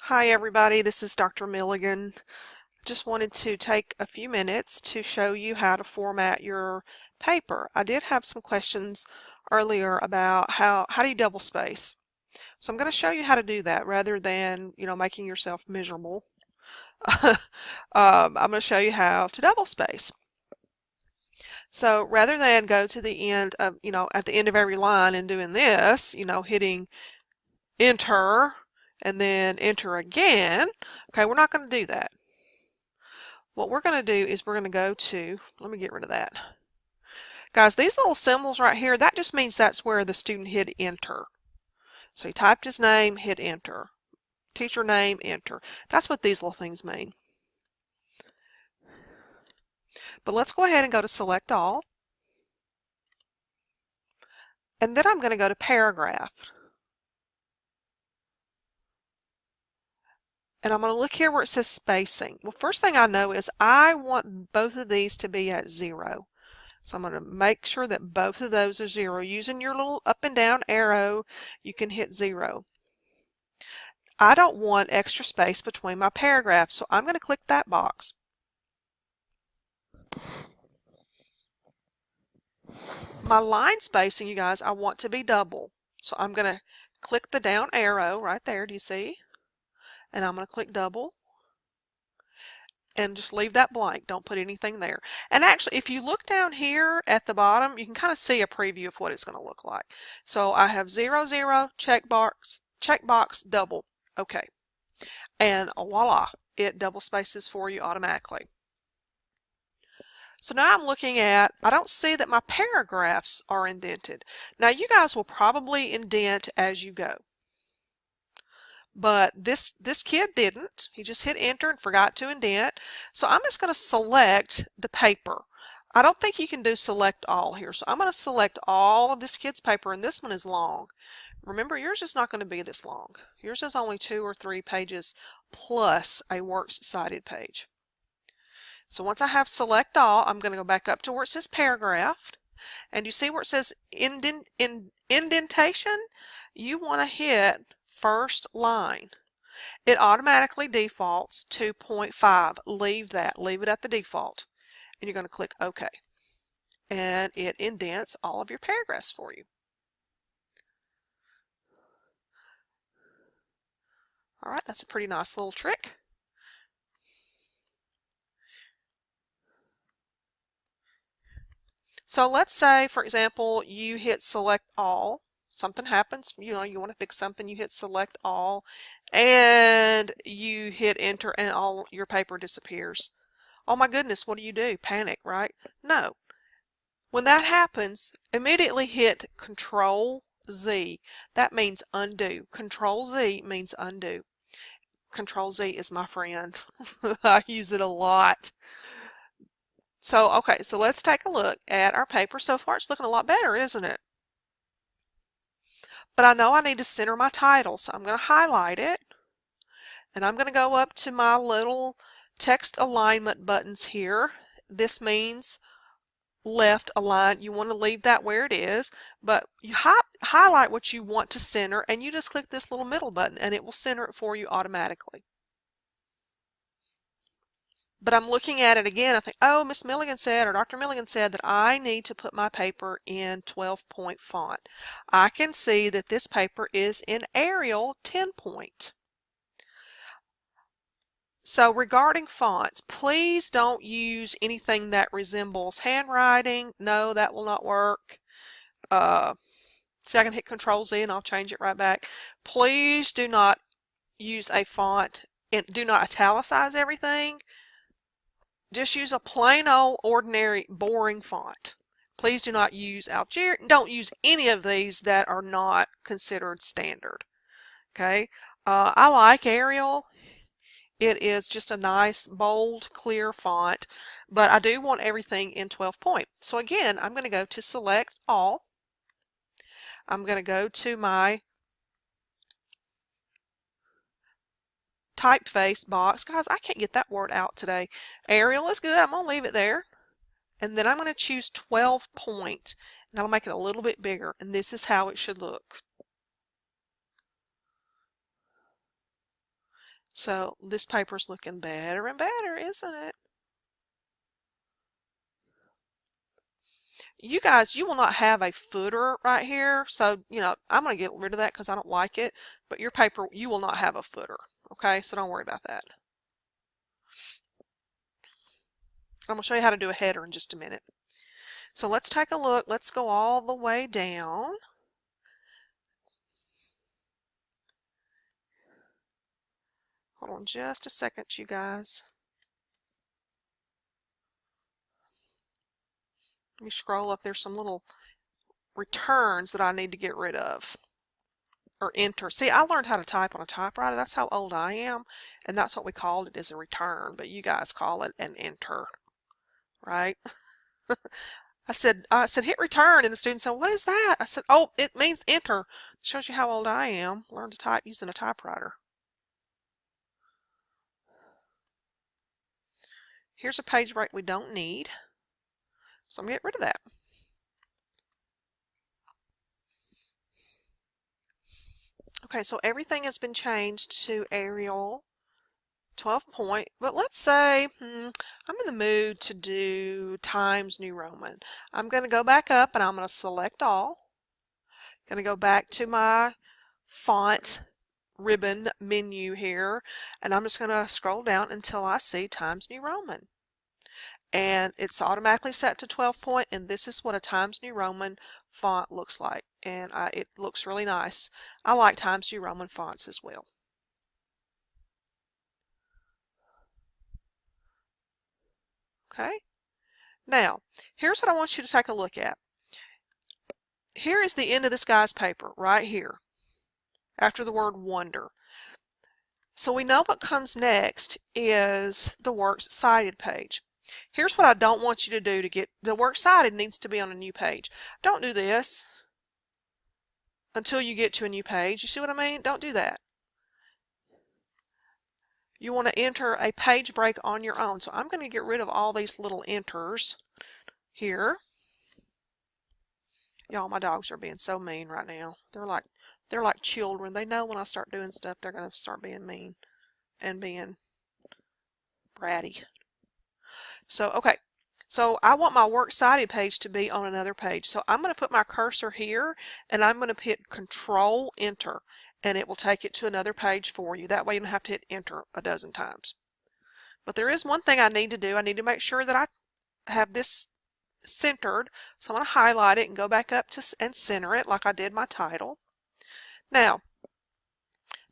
Hi everybody, this is Dr. Milligan. Just wanted to take a few minutes to show you how to format your paper. I did have some questions earlier about how do you double space. So I'm going to show you how to do that rather than, making yourself miserable. I'm going to show you how to double space. So rather than go to the end of, at the end of every line and doing this, hitting enter and then enter again, okay, we're not going to do that. What we're going to do is we're going to go to, let me get rid of that. Guys, these little symbols right here, that just means that's where the student hit enter. So he typed his name, hit enter. Teacher name, enter. That's what these little things mean. But let's go ahead and go to select all. And then I'm going to go to paragraph. And I'm going to look here where it says spacing. Well, first thing I know is I want both of these to be at 0. So I'm going to make sure that both of those are 0. Using your little up and down arrow, you can hit 0. I don't want extra space between my paragraphs, so I'm going to click that box. My line spacing, you guys, I want to be double. So I'm going to click the down arrow right there, do you see? And I'm going to click double. And just leave that blank. Don't put anything there. And actually, if you look down here at the bottom, you can kind of see a preview of what it's going to look like. So I have 0, 0, checkbox, double. Okay. And voila, it double spaces for you automatically. So now I'm looking at, I don't see that my paragraphs are indented. Now you guys will probably indent as you go. But this kid didn't. He just hit enter and forgot to indent. So I'm just going to select the paper. I don't think you can do select all here. So I'm going to select all of this kid's paper, and this one is long. Remember, yours is not going to be this long. Yours is only 2 or 3 pages plus a works cited page. So once I have select all, I'm going to go back up to where it says paragraph. And you see where it says indentation? You want to hit first line. It automatically defaults 2.5. Leave that. Leave it at the default. And you're going to click OK. And it indents all of your paragraphs for you. All right, that's a pretty nice little trick. So let's say, for example, you hit select all. Something happens, you want to fix something, you hit select all, and you hit enter and all your paper disappears. Oh my goodness, what do? Panic, right? No. When that happens, immediately hit Control Z. That means undo. Control Z means undo. Control Z is my friend. I use it a lot. So, okay, so let's take a look at our paper. So far it's looking a lot better, isn't it? But I know I need to center my title, so I'm going to highlight it. And I'm going to go up to my little text alignment buttons here. This means left align. You want to leave that where it is, but you highlight what you want to center, and you just click this little middle button, and it will center it for you automatically. But I'm looking at it again, I think, oh, Miss Milligan said, or Dr. Milligan said that I need to put my paper in 12-point font. I can see that this paper is in Arial 10-point. So regarding fonts, please don't use anything that resembles handwriting. No, that will not work. See, I can hit Control Z and I'll change it right back. Please do not use a font and do not italicize everything. Just use a plain old ordinary boring font. Please do not use Algiers. Don't use any of these that are not considered standard. Okay, I like Arial. It is just a nice, bold, clear font, but I do want everything in 12-point. So again, I'm going to go to select all. I'm going to go to my typeface box. Guys, I can't get that word out today. Arial is good. I'm going to leave it there. And then I'm going to choose 12-point. And that'll make it a little bit bigger. And this is how it should look. So this paper's looking better and better, isn't it? You guys, you will not have a footer right here. So, I'm going to get rid of that because I don't like it. But your paper, you will not have a footer. Okay, so don't worry about that. I'm going to show you how to do a header in just a minute. So let's take a look. Let's go all the way down. Hold on just a second, you guys. Let me scroll up. There's some little returns that I need to get rid of. Or enter. See, I learned how to type on a typewriter. That's how old I am. And that's what we called it, is a return. But you guys call it an enter. Right? I said, hit return. And the student said, what is that? I said, oh, it means enter. It shows you how old I am. Learn to type using a typewriter. Here's a page break we don't need. So I'm going to get rid of that. Okay, so everything has been changed to Arial 12 point, but let's say I'm in the mood to do Times New Roman. I'm going to go back up and I'm going to select all. Going to go back to my font ribbon menu here, and I'm just going to scroll down until I see Times New Roman. And it's automatically set to 12 point, and this is what a Times New Roman font looks like. And it looks really nice. I like Times New Roman fonts as well. Okay. Now, here's what I want you to take a look at. Here is the end of this guy's paper, right here, after the word wonder. So we know what comes next is the Works Cited page. Here's what I don't want you to do to get the Works Cited needs to be on a new page. Don't do this until you get to a new page. You see what I mean? Don't do that. You want to enter a page break on your own. So I'm going to get rid of all these little enters here. Y'all, my dogs are being so mean right now. They're like children. They know when I start doing stuff, they're going to start being mean and being bratty. So, okay. So I want my Works Cited page to be on another page. So I'm going to put my cursor here and I'm going to hit Control Enter and it will take it to another page for you. That way you don't have to hit Enter a dozen times. But there is one thing I need to do. I need to make sure that I have this centered. So I'm going to highlight it and go back up to and center it like I did my title. Now,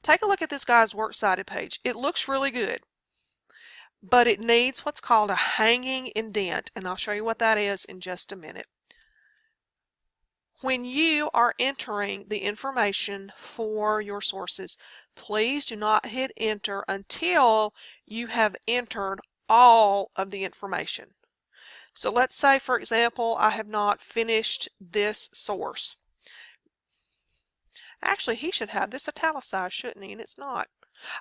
take a look at this guy's Works Cited page. It looks really good, but it needs what's called a hanging indent, and I'll show you what that is in just a minute. When you are entering the information for your sources, please do not hit enter until you have entered all of the information. So let's say, for example, I have not finished this source. Actually, he should have this italicized, shouldn't he? And it's not.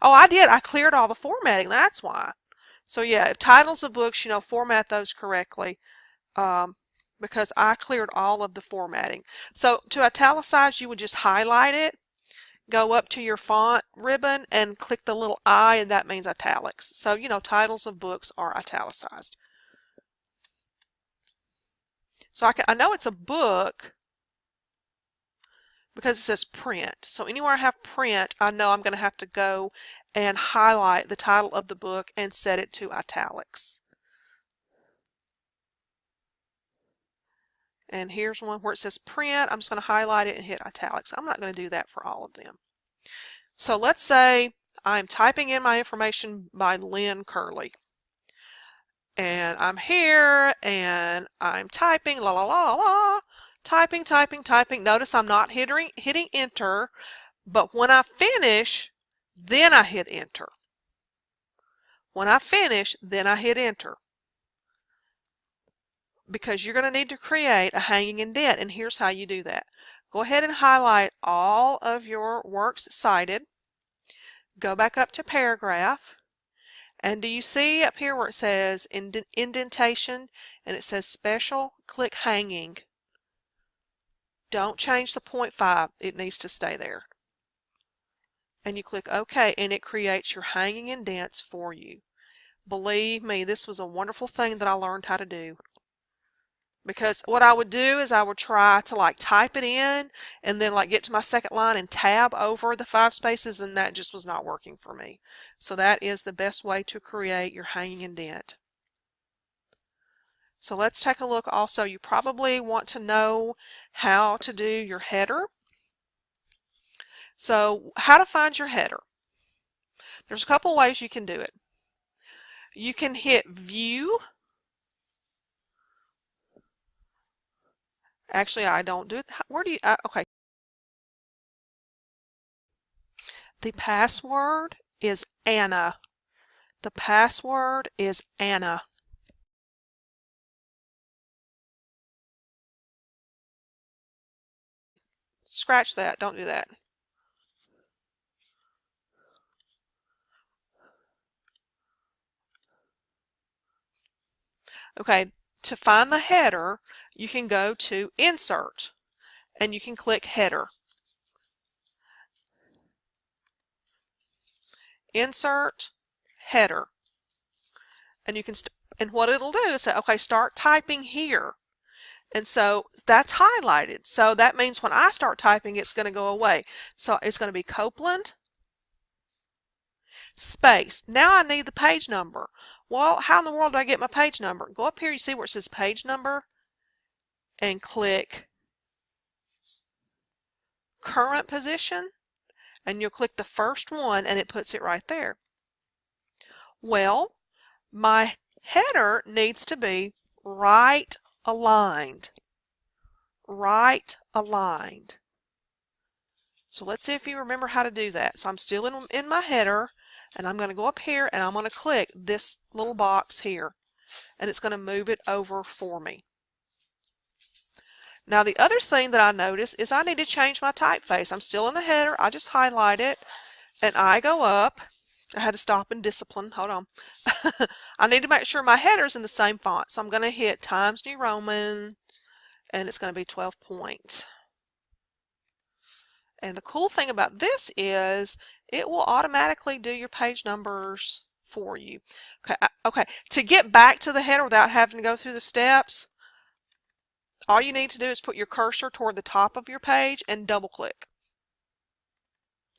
Oh, I did. I cleared all the formatting. That's why. So yeah, if titles of books, format those correctly because I cleared all of the formatting. So to italicize, you would just highlight it, go up to your font ribbon, and click the little I, and that means italics. So, titles of books are italicized. So I know it's a book because it says print. So anywhere I have print, I know I'm going to have to go and highlight the title of the book and set it to italics. And here's one where it says print. I'm just going to highlight it and hit italics. I'm not going to do that for all of them. So let's say I'm typing in my information by Lynn Curley. And I'm here and I'm typing, la la la la, typing. Notice I'm not hitting enter, but when I finish, then I hit enter. When I finish, then I hit enter. Because you're going to need to create a hanging indent, and here's how you do that. Go ahead and highlight all of your Works Cited. Go back up to paragraph. And do you see up here where it says indentation and it says special? Click hanging. Don't change the 0.5. It needs to stay there. and you click OK, and it creates your hanging indents for you. Believe me, this was a wonderful thing that I learned how to do. Because what I would do is I would try to like type it in and then like get to my second line and tab over the 5 spaces, and that just was not working for me. So that is the best way to create your hanging indent. So let's take a look also. You probably want to know how to do your header. So how to find your header. There's a couple ways you can do it. You can hit View. Actually, I don't do it. Where do you, okay. The password is Anna. The password is Anna. Scratch that. Don't do that. Okay, to find the header, you can go to Insert, and you can click Header. Insert, Header. And you can, and what it'll do is say, okay, start typing here. And so that's highlighted. So that means when I start typing, it's going to go away. So it's going to be Copeland, space. Now I need the page number. Well, how in the world do I get my page number? Go up here, you see where it says page number, and click current position, and you'll click the first one and it puts it right there. Well, my header needs to be right aligned. Right aligned. So let's see if you remember how to do that. So I'm still in my header, and I'm going to go up here and I'm going to click this little box here, and it's going to move it over for me. Now the other thing that I notice is I need to change my typeface. I'm still in the header. I just highlight it and I go up. I had to stop and discipline. Hold on. I need to make sure my header is in the same font. So I'm going to hit Times New Roman, and it's going to be 12 point. And the cool thing about this is it will automatically do your page numbers for you. Okay. To get back to the header without having to go through the steps, all you need to do is put your cursor toward the top of your page and double click.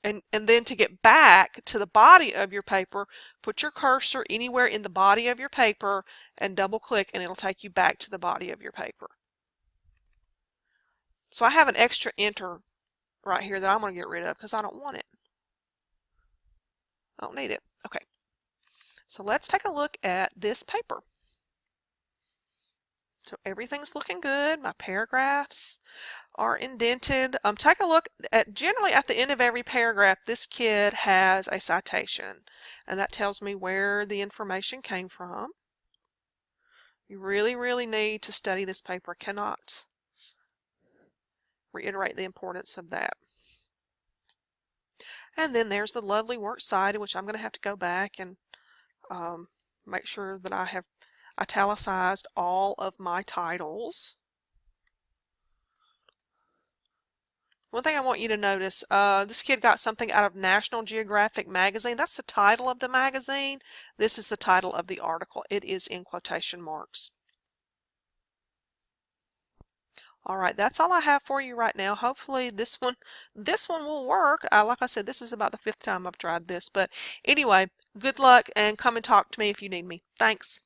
And then to get back to the body of your paper, put your cursor anywhere in the body of your paper and double click, and it'll take you back to the body of your paper. So I have an extra enter right here that I'm going to get rid of because I don't want it. I don't need it. Okay. So let's take a look at this paper. So everything's looking good. My paragraphs are indented. Take a look at, generally at the end of every paragraph, this kid has a citation, and that tells me where the information came from. You really, really need to study this paper. I cannot reiterate the importance of that. And then there's the lovely works cited, which I'm going to have to go back and make sure that I have italicized all of my titles. One thing I want you to notice, this kid got something out of National Geographic magazine. That's the title of the magazine. This is the title of the article. It is in quotation marks. All right, that's all I have for you right now. Hopefully this one will work. Like I said, this is about the 5th time I've tried this. But anyway, good luck, and come and talk to me if you need me. Thanks.